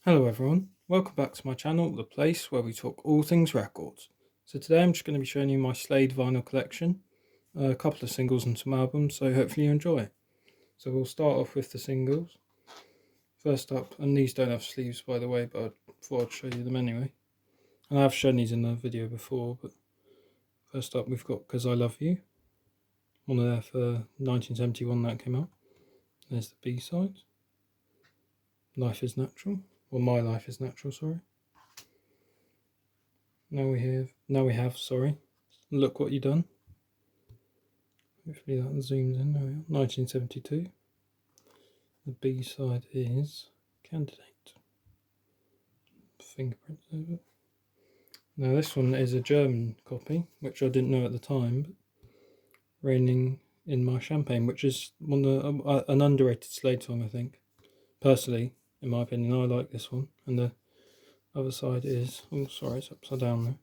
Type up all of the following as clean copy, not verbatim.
Hello everyone, welcome back to my channel, the place where we talk all things records. So today I'm just going to be showing you my Slade vinyl collection, a couple of singles and some albums, so hopefully you enjoy it. So we'll start off with the singles. First up, and these don't have sleeves by the way, but I thought I'd show you them anyway. And I have shown these in the video before, but first up we've got 'Cause I Love You, one of their for 1971 that came out. There's the B-side, Life is Natural, or My Life is Natural, sorry. Now we have, sorry, Look What You Done. Hopefully that zooms in. There we are. 1972. The B side is Candidate. Fingerprints over. Now this one is a German copy, which I didn't know at the time. But Raining in My Champagne, which is one of an underrated Slade song, I think. Personally, in my opinion, I like this one. And the other side is, oh sorry, it's upside down there.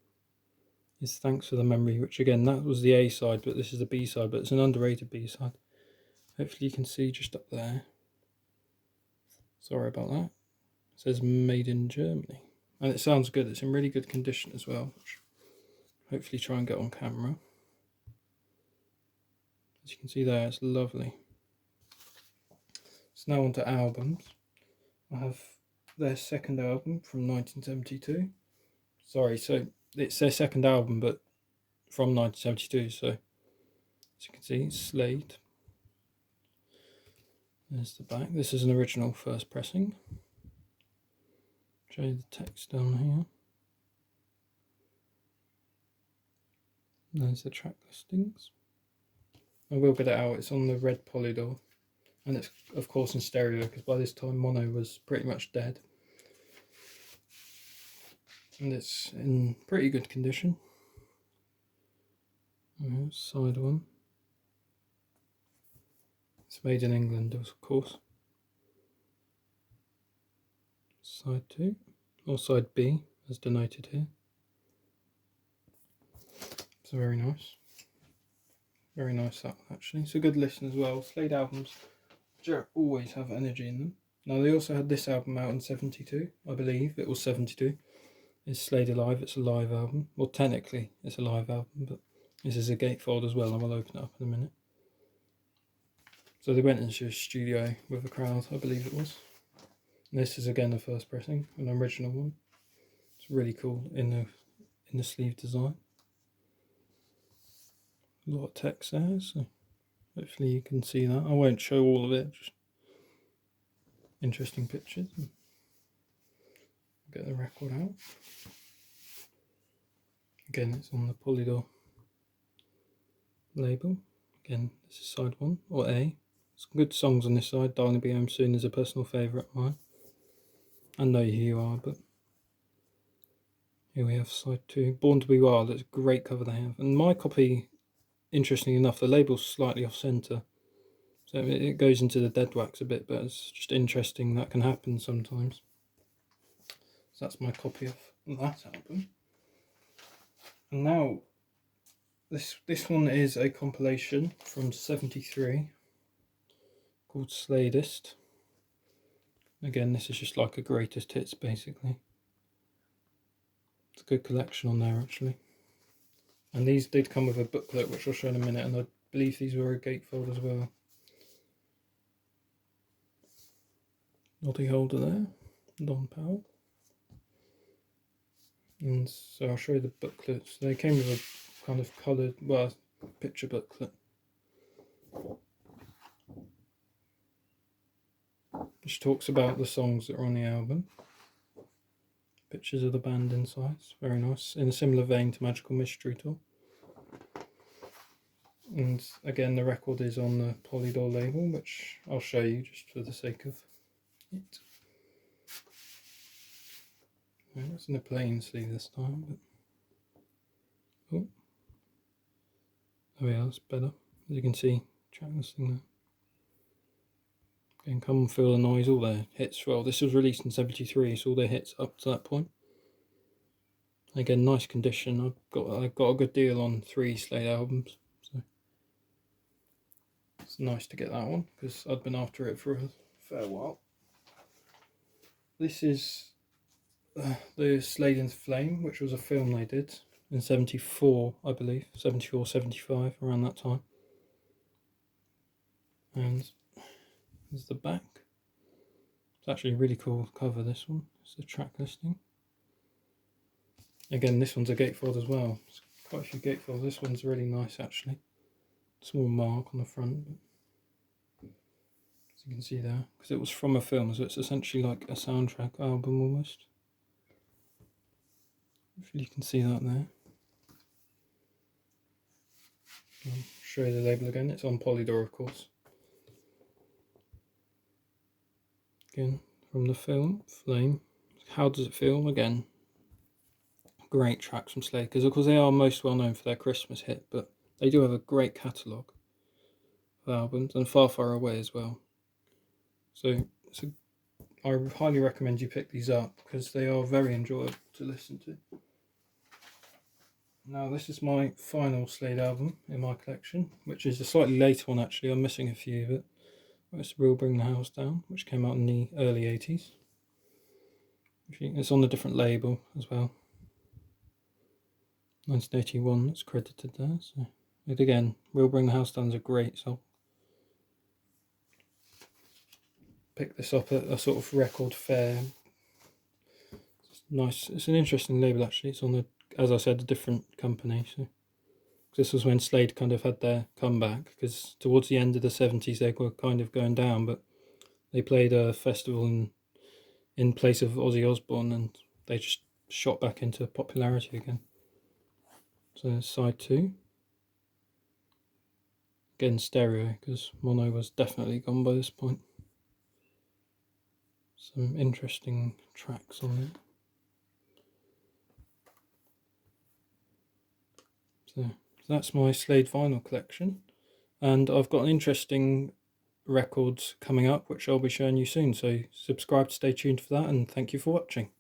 Is Thanks for the Memory, which again, that was the A side, but this is the B side, but it's an underrated B side. Hopefully you can see just up there. Sorry about that. It says Made in Germany. And it sounds good. It's in really good condition as well, which hopefully try and get on camera. As you can see there, it's lovely. So now on to albums. I have their second album from 1972. Sorry, so it's their second album, but from 1972. So as you can see, it's Slade. There's the back. This is an original first pressing. Show you the text down here. There's the track listings. I will get it out. It's on the red polydor, and it's of course in stereo because by this time mono was pretty much dead. And it's in pretty good condition. Side one. It's made in England, of course. Side 2, or side B, as denoted here. It's very nice. Very nice that one, actually. It's a good listen as well. Slade albums always have energy in them. Now they also had this album out in 72, I believe. It was 72. It's Slade Alive, it's a live album. Well, technically it's a live album, but this is a gatefold as well, and we'll open it up in a minute. So they went into a studio with a crowd, I believe it was. And this is again the first pressing, an original one. It's really cool in the sleeve design. A lot of text there, so hopefully you can see that. I won't show all of it, just interesting pictures. Get the record out. Again, it's on the Polydor label. Again, this is side 1, or A. Some good songs on this side. Darling Be Home Soon is a personal favourite of mine. I know who you are, but here we have side 2. Born to Be Wild. It's a great cover they have. And my copy, interestingly enough, the label's slightly off centre. So it goes into the dead wax a bit, but it's just interesting that can happen sometimes. So that's my copy of that album. And now, this one is a compilation from 73 called Sladist. Again, this is just like a greatest hits basically. It's a good collection on there actually. And these did come with a booklet, which I'll show in a minute, and I believe these were a gatefold as well. Noddy holder there, Don Powell. And so I'll show you the booklets. They came with a kind of coloured, well, picture booklet. Which talks about the songs that are on the album. Pictures of the band inside, it's very nice. In a similar vein to Magical Mystery Tour. And again, the record is on the Polydor label, which I'll show you just for the sake of it. It's in a plain sleeve this time, but oh, there we are, it's better. As you can see, track listing there. Again, Come and Feel the Noise, all their hits. Well, this was released in 73, so all their hits up to that point. Again, nice condition. I got a good deal on 3 Slade albums, so it's nice to get that one because I'd been after it for a fair while. This is the Slade and Flame, which was a film they did in 74, I believe, 74, 75, around that time. And there's the back. It's actually a really cool cover, this one. It's the track listing. Again, this one's a gatefold as well. There's quite a few gatefolds. This one's really nice, actually. Small mark on the front, but as you can see there, because it was from a film, so it's essentially like a soundtrack album almost. Hopefully you can see that there. I'll show you the label again. It's on Polydor, of course. Again, from the film, Flame. How does it feel? Again, great tracks from Slade, because of course they are most well known for their Christmas hit, but they do have a great catalogue of albums, and Far Far Away as well. So I highly recommend you pick these up, because they are very enjoyable to listen to. Now this is my final Slade album in my collection, which is a slightly later one actually. I'm missing a few of it. It's Will Bring the House Down, which came out in the early 80s. It's on a different label as well. 1981, it's credited there. So again, Will Bring the House Down is a great song. Pick this up at a sort of record fair. It's nice. It's an interesting label actually. It's on the, as I said, a different company. So this was when Slade kind of had their comeback, because towards the end of the 70s they were kind of going down, but they played a festival in place of Ozzy Osbourne, and they just shot back into popularity again. So side 2. Again stereo, because mono was definitely gone by this point. Some interesting tracks on it. So that's my Slade vinyl collection, and I've got an interesting records coming up which I'll be showing you soon, so subscribe to stay tuned for that, and thank you for watching.